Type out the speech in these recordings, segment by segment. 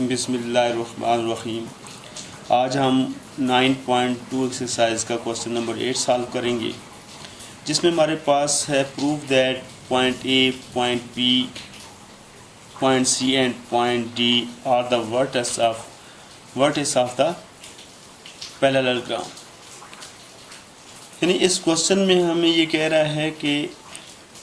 बिस्मिल्लाहिर्रहमानिर्रहीम। आज हम 9.2 एक्सरसाइज का क्वेश्चन नंबर 8 सॉल्व करेंगे, जिसमें हमारे पास है prove that point A, point B, point C and point D are the vertex of the parallelogram. यानी इस क्वेश्चन में हमें ये कह रहा है कि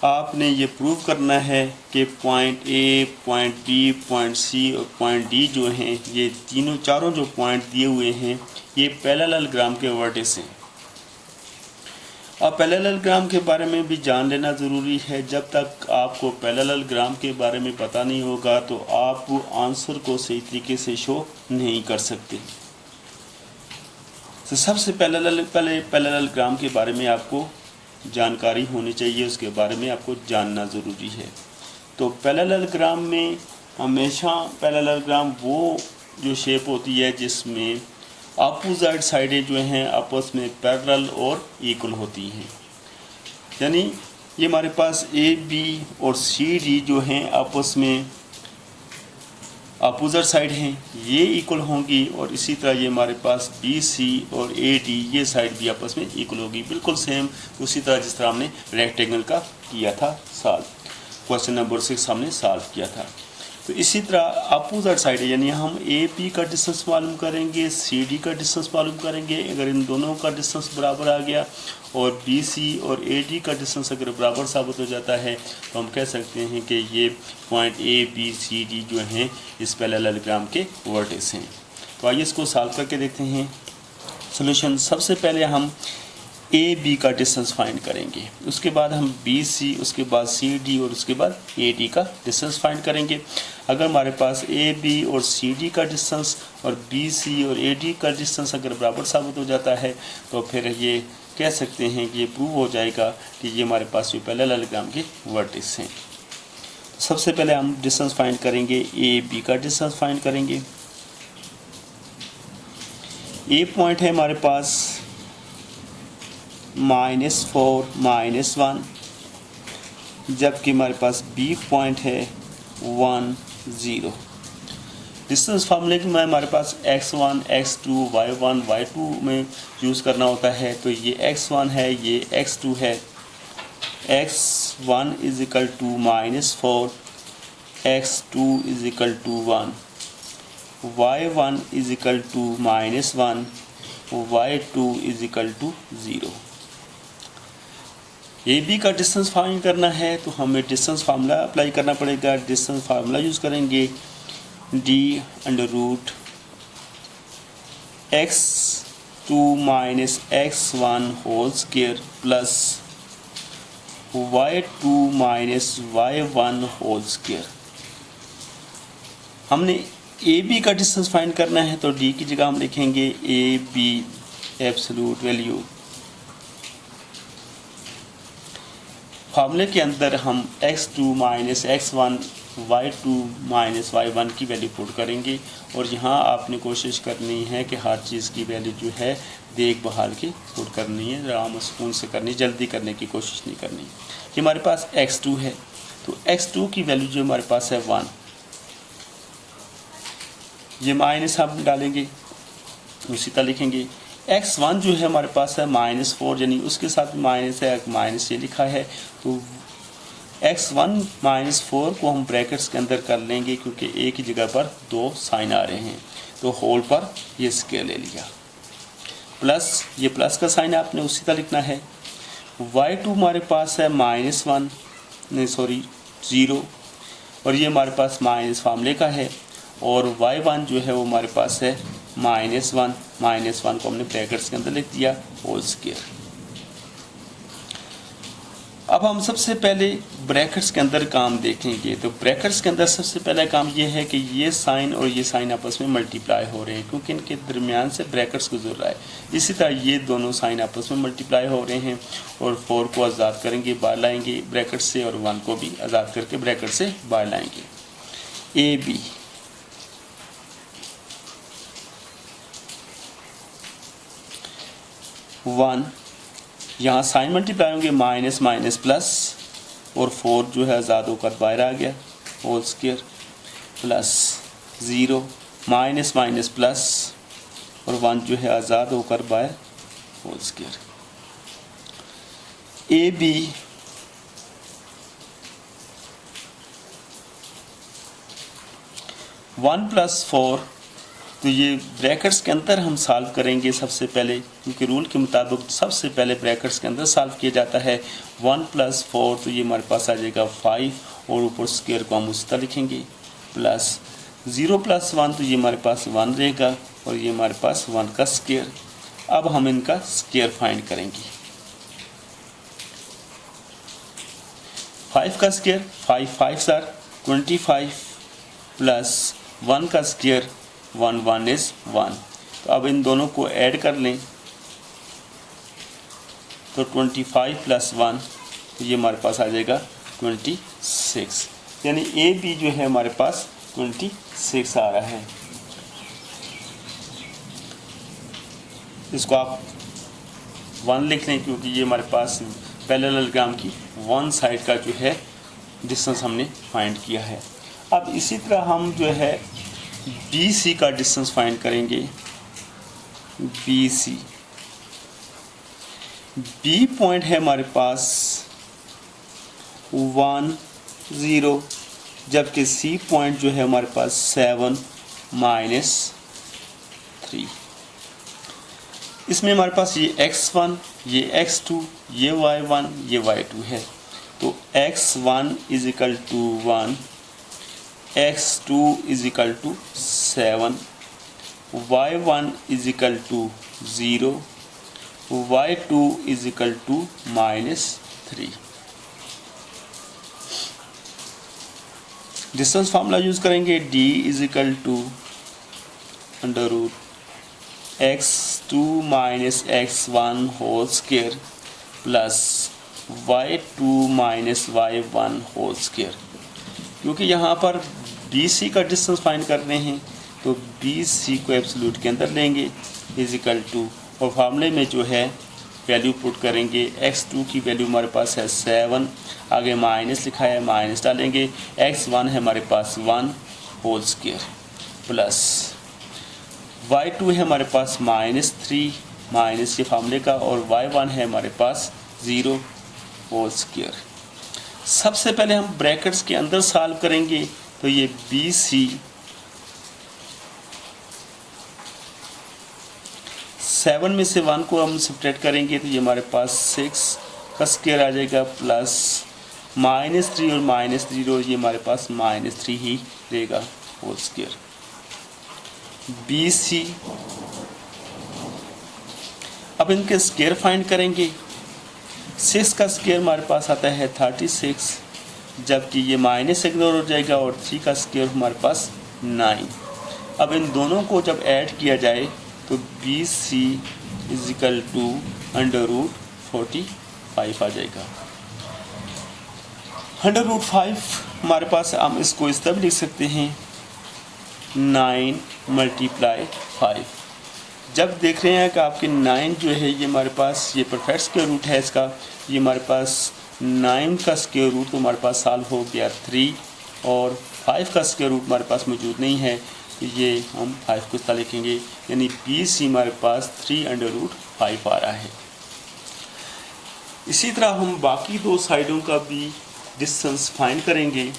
आपने ये प्रूव करना है कि point A, point B, point C और पॉइंट डी जो हैं, ये चारों जो पॉइंट दिए हुए हैं ये पैरेललोग्राम के वर्टेक्स हैं। अब पैरेललोग्राम के बारे में भी जान लेना ज़रूरी है। जब तक आपको पैरेललोग्राम के बारे में पता नहीं होगा तो आप आंसर को सही तरीके से शो नहीं कर सकते। तो सबसे पहले पैरेललोग्राम के बारे में आपको जानकारी होनी चाहिए, उसके बारे में आपको जानना ज़रूरी है। तो पैरेललोग्राम में हमेशा पैरेललोग्राम वो जो शेप होती है जिसमें अपोजिट साइडें जो हैं आपस में पैरेलल और इक्वल होती हैं। यानी ये हमारे पास ए, बी और सी, डी जो हैं आपस में अपोजिट साइड हैं, ये इक्वल होंगी। और इसी तरह ये हमारे पास बी, सी और ए, डी ये साइड भी आपस में इक्वल होगी, बिल्कुल सेम उसी तरह जिस तरह हमने रेक्टेंगल का किया था सॉल्व, क्वेश्चन नंबर 6 हमने सॉल्व किया था। तो इसी तरह अपोजिट साइड है, यानी हम ए, बी का डिस्टेंस मालूम करेंगे, सी, डी का डिस्टेंस मालूम करेंगे। अगर इन दोनों का डिस्टेंस बराबर आ गया और बी, सी और ए, डी का डिस्टेंस अगर बराबर साबित हो जाता है तो हम कह सकते हैं कि ये point A, B, C, D जो हैं इस पैरेललोग्राम के वर्टेक्स हैं। तो आइए इसको सॉल्व करके देखते हैं। सॉल्यूशन, सबसे पहले हम ए, बी का डिस्टेंस फाइंड करेंगे, उसके बाद हम बी, सी, उसके बाद सी, डी और उसके बाद ए, डी का डिस्टेंस फाइंड करेंगे। अगर हमारे पास ए, बी और सी, डी का डिस्टेंस और बी, सी और ए, डी का डिस्टेंस अगर बराबर साबित हो जाता है तो फिर ये कह सकते हैं कि ये प्रूव हो जाएगा कि ये हमारे पास जो पैरेललोग्राम के वर्टेक्स हैं। सबसे पहले हम डिस्टेंस फाइंड करेंगे, ए, बी का डिस्टेंस फाइंड करेंगे। ए पॉइंट है हमारे पास -4, -1, जबकि हमारे पास बी पॉइंट है 1, 0। डिस्टेंस फार्मूले में हमारे पास x1, x2, y1, y2 में यूज़ करना होता है। तो ये x1 है, ये x2 है। x1 is equal to -4, x2 is equal to 1, y1 is equal to -1, y2 is equal to 0। A, B का डिस्टेंस फाइंड करना है तो हमें डिस्टेंस फार्मूला अप्लाई करना पड़ेगा। डिस्टेंस फार्मूला यूज़ करेंगे, D under root x2 minus x1 whole square plus y2 minus y1 whole square. हमने A, B का डिस्टेंस फाइंड करना है तो डी की जगह हम लिखेंगे ए, बी एब्सोल्यूट वैल्यू। फार्मूले के अंदर हम x2 minus x1, y2 minus y1 की वैल्यू पुट करेंगे। और यहाँ आपने कोशिश करनी है कि हर चीज़ की वैल्यू जो है देख बहाल के पुट करनी है, आराम सुकून से करनी, जल्दी करने की कोशिश नहीं करनी। ये हमारे पास x2 है तो x2 की वैल्यू जो हमारे पास है 1, ये माइनस हम डालेंगे, उसी तरह लिखेंगे। x1 जो है हमारे पास है -4, यानी उसके साथ माइनस है, माइनस ये लिखा है। तो x1 -4 को हम ब्रैकेट्स के अंदर कर लेंगे क्योंकि एक ही जगह पर 2 साइन आ रहे हैं, तो होल पर ये स्क्वायर ले लिया। प्लस ये प्लस का साइन आपने उसी तरह लिखना है। y2 हमारे पास है -0 और ये हमारे पास माइनस फार्मूले का है। और y1 जो है वो हमारे पास है -1 को हमने ब्रैकेट्स के अंदर लिख दिया होल स्क्वायर। अब हम सबसे पहले ब्रैकेट्स के अंदर काम देखेंगे। तो ब्रैकेट्स के अंदर सबसे पहला काम ये है कि ये साइन और ये साइन आपस में मल्टीप्लाई हो रहे हैं क्योंकि इनके दरमियान से ब्रैकेट्स गुजर रहा है। इसी तरह ये दोनों साइन आपस में मल्टीप्लाई हो रहे हैं और 4 को आज़ाद करेंगे, बाहर लाएंगे ब्रैकेट से, और 1 को भी आज़ाद करके ब्रैकेट से बाहर लाएंगे। ए, बी, वन, यहाँ साइन मल्टीप्लाई होंगे, माइनस माइनस प्लस, और 4 जो है आज़ाद होकर बाहर आ गया whole square, plus 0 minus minus plus और 1 जो है आज़ाद होकर by whole square. A B one plus 4, तो ये ब्रैकेट्स के अंदर हम सॉल्व करेंगे सबसे पहले, क्योंकि रूल के मुताबिक सबसे पहले ब्रैकेट्स के अंदर सॉल्व किया जाता है। 1 + 4 तो ये हमारे पास आ जाएगा 5 और ऊपर स्क्वायर को हम उस तरह लिखेंगे, प्लस 0 + 1 तो ये हमारे पास 1 रहेगा और ये हमारे पास 1 का स्क्वायर। अब हम इनका स्क्वायर फाइंड करेंगे। 5 का स्क्वायर 5 5 25 प्लस 1 का स्क्वायर 1 1 इज 1। तो अब इन दोनों को ऐड कर लें तो 25 + 1 तो ये हमारे पास आ जाएगा 26, यानी ए बी जो है हमारे पास 26 आ रहा है। इसको आप 1 लिख लें क्योंकि ये हमारे पास पैरेललोग्राम की वन साइड का जो है डिस्टेंस हमने फाइंड किया है। अब इसी तरह हम जो है बी सी का डिस्टेंस फाइंड करेंगे। बी सी, बी पॉइंट है हमारे पास 1 0, जबकि सी पॉइंट जो है हमारे पास 7 -3। इसमें हमारे पास ये x1, ये x2, ये y1, ये y2 है। तो x1 = 1, x2 = 7, y1 = 0, y2 = -3। Distance formula use करेंगे। d = √x2 - x1 whole square plus y2 - y1 whole square. क्योंकि यहाँ पर बी सी का डिस्टेंस फाइंड करने हैं तो बी सी को एब्सोल्यूट के अंदर लेंगे = और फार्मूले में जो है वैल्यू पुट करेंगे। x2 की वैल्यू हमारे पास है 7, आगे माइनस लिखा है, माइनस डालेंगे। x1 है हमारे पास 1 होल स्क्वायर प्लस y2 है हमारे पास -3, माइनस ये फार्मूले का, और y1 है हमारे पास 0 होल स्क्वायर। सबसे पहले हम ब्रैकेट्स के अंदर सॉल्व करेंगे तो ये बी सी 7 में से 1 को हम सब्ट्रैक्ट करेंगे तो ये हमारे पास 6 का स्क्वायर आ जाएगा प्लस -3 और -0, ये हमारे पास -3 ही रहेगा होल स्क्वायर। बी सी, अब इनके स्क्वायर फाइंड करेंगे। 6 का स्क्वायर हमारे पास आता है 36, जबकि ये माइनस इग्नोर हो जाएगा और 3 का स्क्वायर हमारे पास 9। अब इन दोनों को जब ऐड किया जाए तो बी सी = √45 आ जाएगा। √5 हमारे पास, हम इसको इस तरह लिख सकते हैं 9 × 5। जब देख रहे हैं कि आपके 9 जो है ये हमारे पास ये परफेक्ट स्क्वायर रूट है इसका, ये हमारे पास 9 का स्क्वायर रूट तो हमारे पास सॉल्व हो गया 3, और 5 का स्क्वायर रूट हमारे पास मौजूद नहीं है तो ये हम 5 को इस तरह लिखेंगे, यानी बी सी हमारे पास 3 √5 आ रहा है। इसी तरह हम बाकी दो साइडों का भी डिस्टेंस फाइंड करेंगे।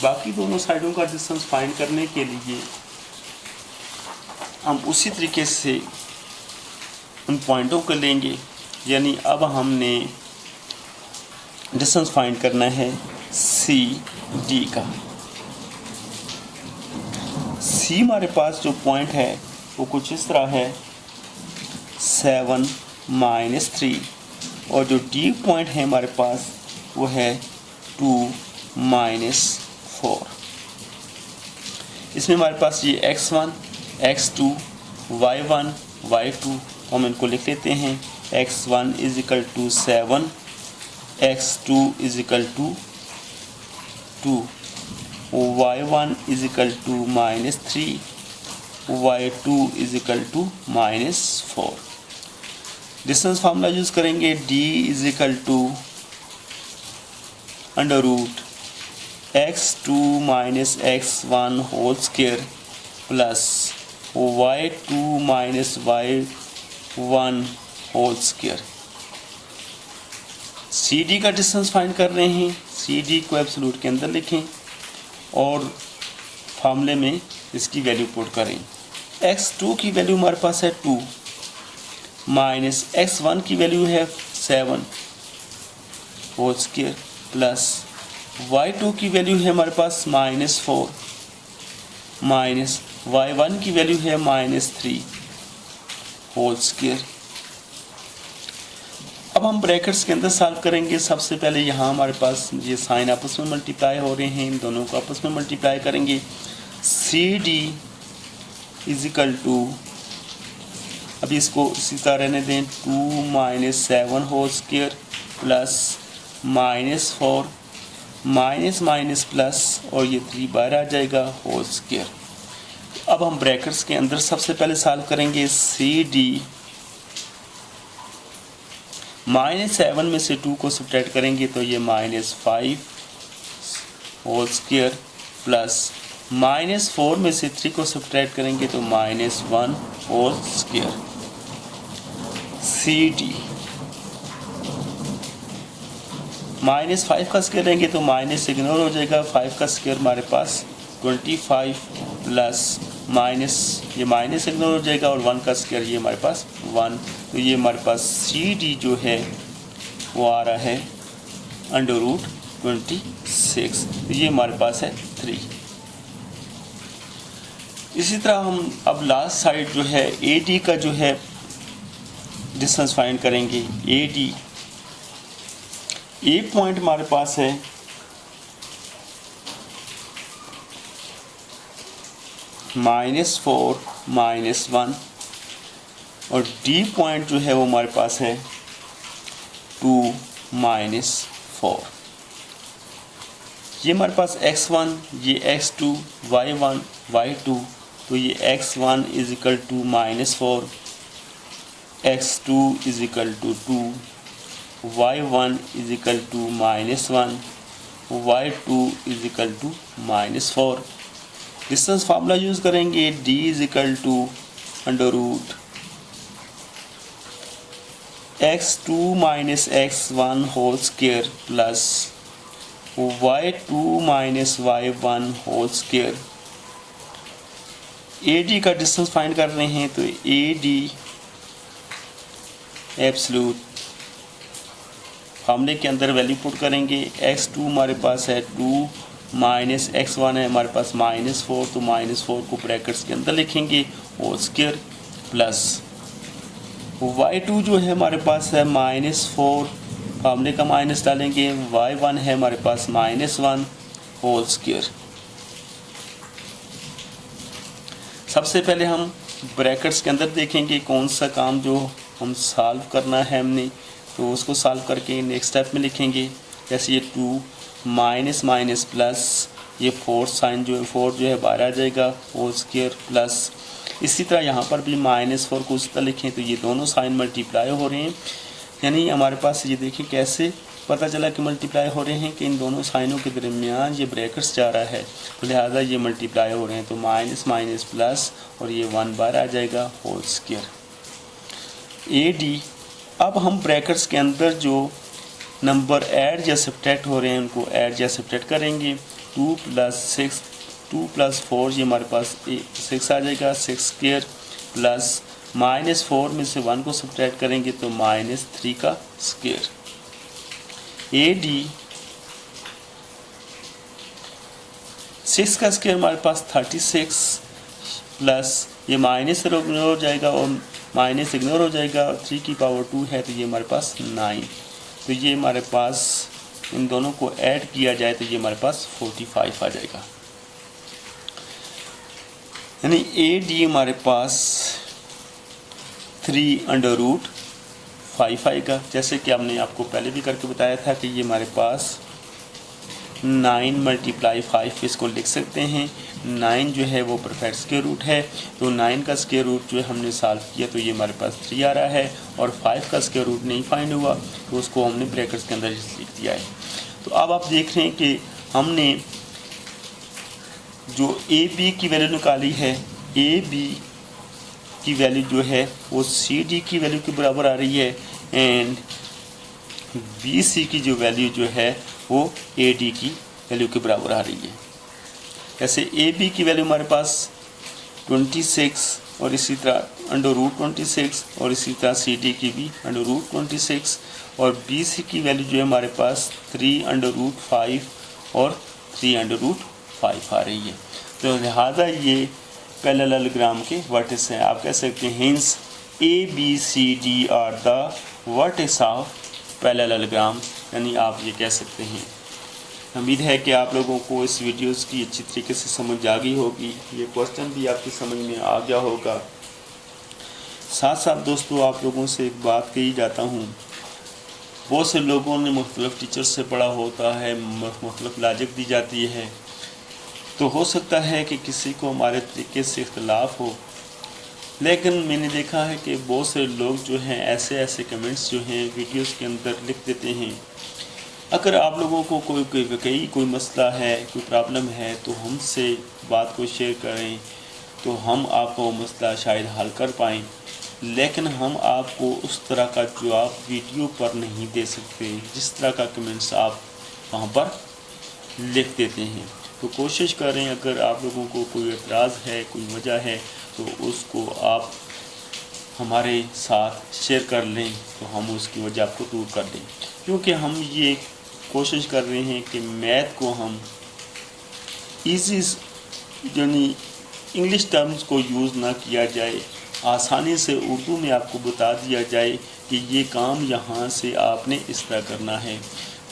बाकी दोनों साइडों का डिस्टेंस फाइंड करने के लिए हम उसी तरीके से उन पॉइंटों को लेंगे, यानी अब हमने डिस्टेंस फाइंड करना है सी डी का। सी हमारे पास जो पॉइंट है वो कुछ इस तरह है 7 -3, और जो डी पॉइंट है हमारे पास वो है 2 -4। इसमें हमारे पास ये x1, x2, y1, y2, हम इनको लिख लेते हैं। x1 = 7, x2 = 2, y1 = -3, y2 = -4। Distance formula use करेंगे। d = √x2 - x1 whole square plus y2 minus y1 whole square. C D का डिस्टेंस फाइंड कर रहे हैं, सी डी को एब्सोल्यूट के अंदर लिखें और फार्मूले में इसकी वैल्यू पुट करें। x2 की वैल्यू हमारे पास है 2 माइनस x1 की वैल्यू है 7 होल स्क्वायर प्लस y2 की वैल्यू है हमारे पास -4 माइनस y1 की वैल्यू है -3 होल स्क्वायर। अब हम ब्रैकेट्स के अंदर सॉल्व करेंगे। सबसे पहले यहाँ हमारे पास ये साइन आपस में मल्टीप्लाई हो रहे हैं, इन दोनों को आपस में मल्टीप्लाई करेंगे। C D is equal to, अभी इसको इसी तरह रहने दें, 2 minus 7 whole square plus -4 minus minus plus और ये 3 बाहर आ जाएगा होल स्क्वायर। अब हम ब्रैकेट्स के अंदर सबसे पहले सॉल्व करेंगे। सी डी -7 में से 2 को सब्ट्रैक्ट करेंगे तो ये -5 होल स्क्वायर प्लस -4 में से 3 को सब्ट्रैक्ट करेंगे तो -1 होल स्क्वायर। सी डी -5 का स्क्वायर लेंगे तो माइनस इग्नोर हो जाएगा, 5 का स्क्वायर हमारे पास 25 प्लस माइनस ये माइनस इग्नोर हो जाएगा और 1 का स्क्वायर ये हमारे पास 1, तो ये हमारे पास सी डी जो है वो आ रहा है √26, तो ये हमारे पास है 3। इसी तरह हम अब लास्ट साइड जो है ए डी का जो है डिस्टेंस फाइंड करेंगे। ए डी ए पॉइंट हमारे पास है -4 -1 और डी पॉइंट जो है वो हमारे पास है 2 -4। ये हमारे पास x1, ये x2, y1 y2, तो ये x1 is equal to -4, x2 is equal to 2, y1 is equal to -1, y2 is equal to -4। Distance formula use करेंगे, d is equal to √x2 minus x1 whole square plus y2 minus y1 whole square. A D का distance find कर रहे हैं तो A D absolute फार्मूले के अंदर value put करेंगे। x2 हमारे पास है 2 माइनस x1 है हमारे पास -4, तो -4 को ब्रैकेट्स के अंदर लिखेंगे होल स्क्वायर प्लस y2 जो है हमारे पास है -4, फार्मूले का माइनस डालेंगे, y1 है हमारे पास -1 होल स्क्वायर। सबसे पहले हम ब्रैकेट्स के अंदर देखेंगे कौन सा काम जो हम सॉल्व करना है हमने, तो उसको सॉल्व करके नेक्स्ट स्टेप में लिखेंगे। जैसे ये 2 माइनस माइनस प्लस ये 4 साइन जो है 4 जो है बाहर आ जाएगा होल स्क्वायर प्लस, इसी तरह यहाँ पर भी -4 को उस तरह लिखें तो ये दोनों साइन मल्टीप्लाई हो रहे हैं। यानी हमारे पास ये देखिए कैसे पता चला कि मल्टीप्लाई हो रहे हैं कि इन दोनों साइनों के दरमियान ये ब्रैकेट्स जा रहा है, तो लिहाजा ये मल्टीप्लाई हो रहे हैं, तो माइनस माइनस प्लस और ये 1 बार आ जाएगा होल स्क्वायर। ए डी, अब हम ब्रैकेट्स के अंदर जो नंबर ऐड या सब्ट्रैक्ट हो रहे हैं उनको ऐड या सब्ट्रैक्ट करेंगे। 2 + 4 ये हमारे पास 6 आ जाएगा, 6 स्क्वायर प्लस -4 में से 1 को सब्ट्रैक्ट करेंगे तो -3 का स्क्वायर। ए डी 6 का स्क्वायर हमारे पास 36 प्लस ये माइनस इग्नोर हो जाएगा और माइनस इग्नोर हो जाएगा, 3 की पावर 2 है तो ये हमारे पास 9, तो ये हमारे पास इन दोनों को ऐड किया जाए तो ये हमारे पास 45 आ जाएगा। यानी ए डी हमारे पास 3√5 आएगा। जैसे कि हमने आपको पहले भी करके बताया था कि ये हमारे पास 9 × 5 इसको लिख सकते हैं। 9 जो है वो परफेक्ट स्क्वायर रूट है, तो 9 का स्क्वायर रूट जो हमने सॉल्व किया तो ये हमारे पास 3 आ रहा है, और 5 का स्क्वायर रूट नहीं फाइंड हुआ तो उसको हमने ब्रैकेट्स के अंदर लिख दिया है। तो अब आप देख रहे हैं कि हमने जो ए बी की वैल्यू निकाली है, ए बी की वैल्यू जो है वो सी डी की वैल्यू के बराबर आ रही है एंड बी सी की जो वैल्यू जो है वो ए डी की वैल्यू के बराबर आ रही है। ऐसे ए बी की वैल्यू हमारे पास 26 और इसी तरह √26 और इसी तरह सी डी की भी √26 और बी सी की वैल्यू जो है हमारे पास 3√5 और 3√5 आ रही है। तो लिहाजा ये पैरेललोग्राम के वर्टेक्स हैं। आप कह सकते हैं hence A B C D are the vertex of parallelogram, यानी आप ये कह सकते हैं। उम्मीद है कि आप लोगों को इस वीडियोस की अच्छी तरीके से समझ आ गई होगी, ये क्वेश्चन भी आपकी समझ में आ गया होगा। साथ साथ दोस्तों आप लोगों से एक बात कही जाता हूँ, बहुत से लोगों ने मुख्तलिफ टीचर से पढ़ा होता है, मुख्तलिफ लॉजिक दी जाती है, तो हो सकता है कि किसी को हमारे तरीके से इख्तलाफ हो, लेकिन मैंने देखा है कि बहुत से लोग जो हैं ऐसे कमेंट्स जो हैं वीडियोस के अंदर लिख देते हैं। अगर आप लोगों को कोई मसला है, कोई प्रॉब्लम है, तो हमसे बात को शेयर करें तो हम आपको वो मसला शायद हल कर पाएँ, लेकिन हम आपको उस तरह का जवाब वीडियो पर नहीं दे सकते जिस तरह का कमेंट्स आप वहाँ पर लिख देते हैं। तो कोशिश करें, अगर आप लोगों को कोई एतराज़ है, कोई वजह है, तो उसको आप हमारे साथ शेयर कर लें तो हम उसकी वजह आपको दूर कर दें, क्योंकि हम ये कोशिश कर रहे हैं कि मैथ को हम ईजी यानी इंग्लिश टर्म्स को यूज़ ना किया जाए, आसानी से उर्दू में आपको बता दिया जाए कि ये काम यहाँ से आपने इस तरह करना है।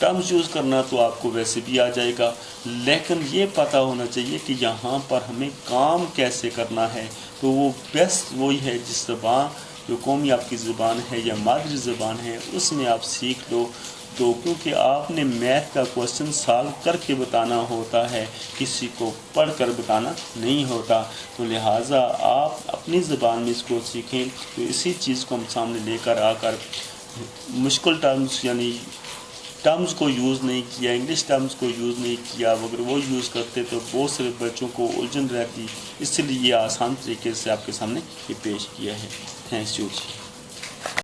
टर्म्स यूज़ करना तो आपको वैसे भी आ जाएगा, लेकिन ये पता होना चाहिए कि यहाँ पर हमें काम कैसे करना है। तो वो बेस्ट वही है जिस ज़बान जो कौमी आपकी ज़बान है या मादरी ज़बान है उसमें आप सीख लो। तो क्योंकि आपने मैथ का क्वेश्चन सॉल्व करके बताना होता है, किसी को पढ़ कर बताना नहीं होता, तो लिहाजा आप अपनी ज़बान में इसको सीखें। तो इसी चीज़ को हम सामने लेकर आकर मुश्किल टर्म्स यानी टर्म्स को यूज़ नहीं किया, इंग्लिश टर्म्स को यूज़ नहीं किया, अगर वो यूज़ करते तो बहुत सारे बच्चों को उलझन रहती, इसलिए ये आसान तरीके से आपके सामने ये पेश किया है। Thanks you.